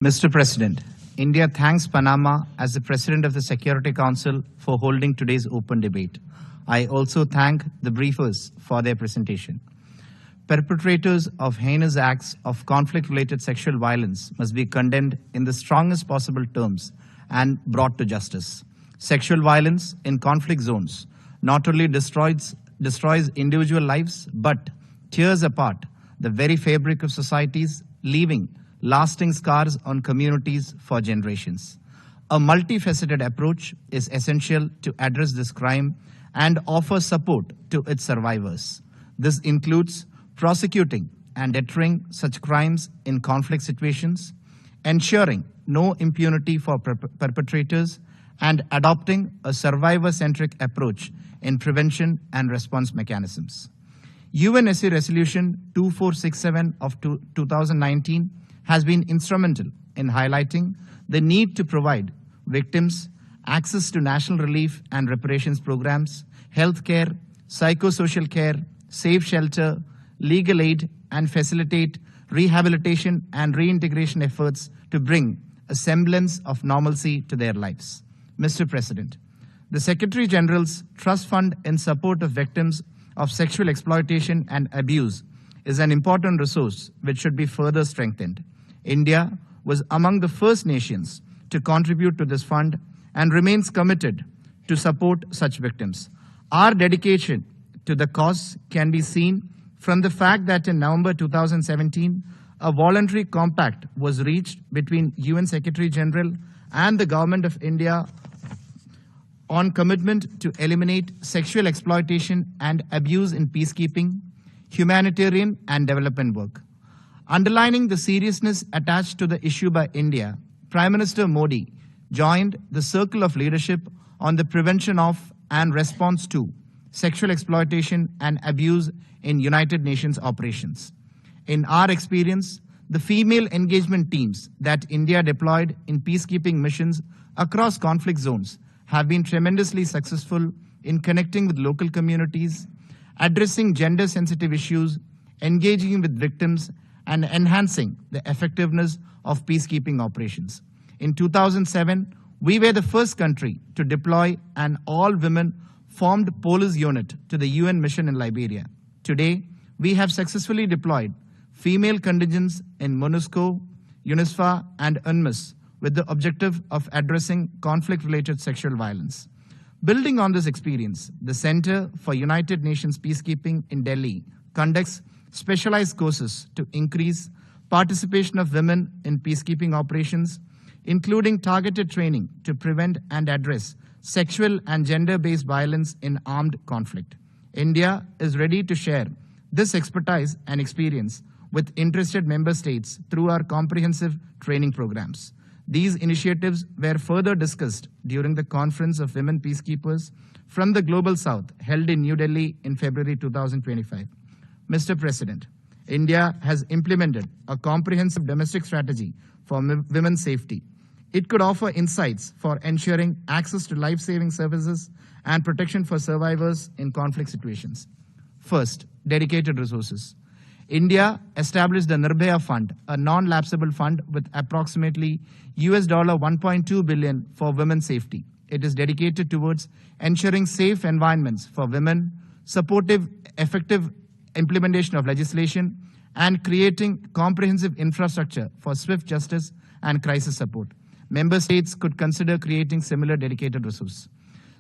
Mr. President, India thanks Panama as the President of the Security Council for holding today's open debate. I also thank the briefers for their presentation. Perpetrators of heinous acts of conflict-related sexual violence must be condemned in the strongest possible terms and brought to justice. Sexual violence in conflict zones not only destroys individual lives, but tears apart the very fabric of societies, leaving lasting scars on communities for generations. A multifaceted approach is essential to address this crime and offer support to its survivors. This includes prosecuting and deterring such crimes in conflict situations, ensuring no impunity for perpetrators, and adopting a survivor-centric approach in prevention and response mechanisms. UNSC Resolution 2467 of 2019 has been instrumental in highlighting the need to provide victims access to national relief and reparations programs, health care, psychosocial care, safe shelter, legal aid, and facilitate rehabilitation and reintegration efforts to bring a semblance of normalcy to their lives. Mr. President, the Secretary General's Trust Fund in support of victims of sexual exploitation and abuse is an important resource which should be further strengthened. India was among the first nations to contribute to this fund and remains committed to support such victims. Our dedication to the cause can be seen from the fact that in November 2017, a voluntary compact was reached between UN Secretary General and the Government of India on commitment to eliminate sexual exploitation and abuse in peacekeeping, humanitarian and development work. Underlining the seriousness attached to the issue by India, Prime Minister Modi joined the Circle of Leadership on the prevention of and response to sexual exploitation and abuse in United Nations operations. In our experience, the female engagement teams that India deployed in peacekeeping missions across conflict zones have been tremendously successful in connecting with local communities, addressing gender-sensitive issues, engaging with victims, and enhancing the effectiveness of peacekeeping operations. In 2007, we were the first country to deploy an all-women formed police unit to the UN mission in Liberia. Today, we have successfully deployed female contingents in MONUSCO, UNSC, and UNMISS with the objective of addressing conflict-related sexual violence. Building on this experience, the Center for United Nations Peacekeeping in Delhi conducts specialized courses to increase participation of women in peacekeeping operations, including targeted training to prevent and address sexual and gender-based violence in armed conflict. India is ready to share this expertise and experience with interested member states through our comprehensive training programs. These initiatives were further discussed during the Conference of Women Peacekeepers from the Global South held in New Delhi in February 2025. Mr. President, India has implemented a comprehensive domestic strategy for women's safety. It could offer insights for ensuring access to life-saving services and protection for survivors in conflict situations. First, dedicated resources. India established the Nirbhaya Fund, a non-lapsable fund with approximately $1.2 billion for women's safety. It is dedicated towards ensuring safe environments for women, supportive, effective implementation of legislation, and creating comprehensive infrastructure for swift justice and crisis support. Member states could consider creating similar dedicated resources.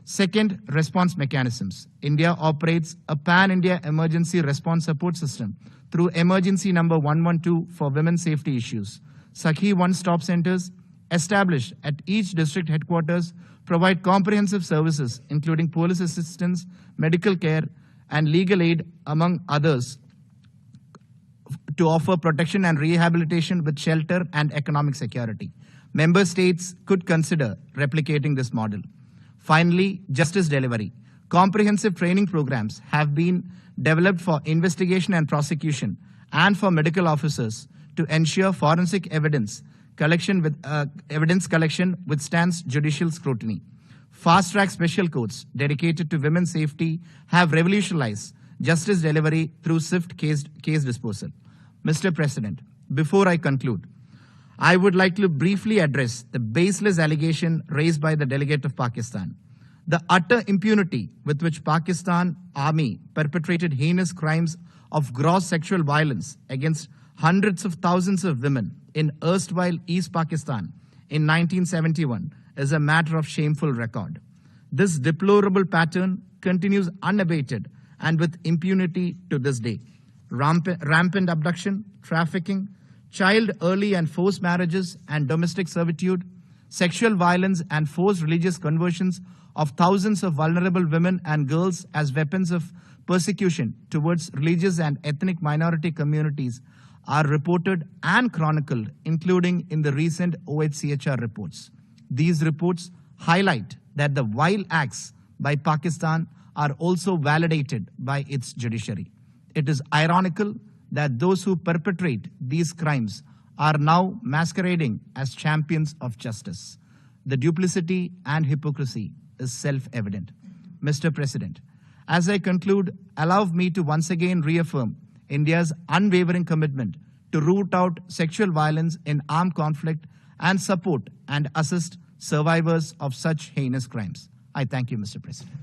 Second, response mechanisms. India operates a pan-India emergency response support system through emergency number 112 for women's safety issues. Sakhi one-stop centers established at each district headquarters provide comprehensive services, including police assistance, medical care, and legal aid, among others, to offer protection and rehabilitation with shelter and economic security. Member states could consider replicating this model. Finally, justice delivery. Comprehensive training programs have been developed for investigation and prosecution and for medical officers to ensure forensic evidence collection withstands judicial scrutiny. Fast-track special courts dedicated to women's safety have revolutionized justice delivery through swift case disposal. Mr. President, before I conclude, I would like to briefly address the baseless allegation raised by the delegate of Pakistan. The utter impunity with which Pakistan Army perpetrated heinous crimes of gross sexual violence against hundreds of thousands of women in erstwhile East Pakistan in 1971 is a matter of shameful record. This deplorable pattern continues unabated and with impunity to this day. Rampant abduction, trafficking, child early and forced marriages and domestic servitude, sexual violence and forced religious conversions of thousands of vulnerable women and girls as weapons of persecution towards religious and ethnic minority communities are reported and chronicled, including in the recent OHCHR reports. These reports highlight that the vile acts by Pakistan are also validated by its judiciary. It is ironical that those who perpetrate these crimes are now masquerading as champions of justice. The duplicity and hypocrisy is self-evident. Mr. President, as I conclude, allow me to once again reaffirm India's unwavering commitment to root out sexual violence in armed conflict and support and assist survivors of such heinous crimes. I thank you, Mr. President.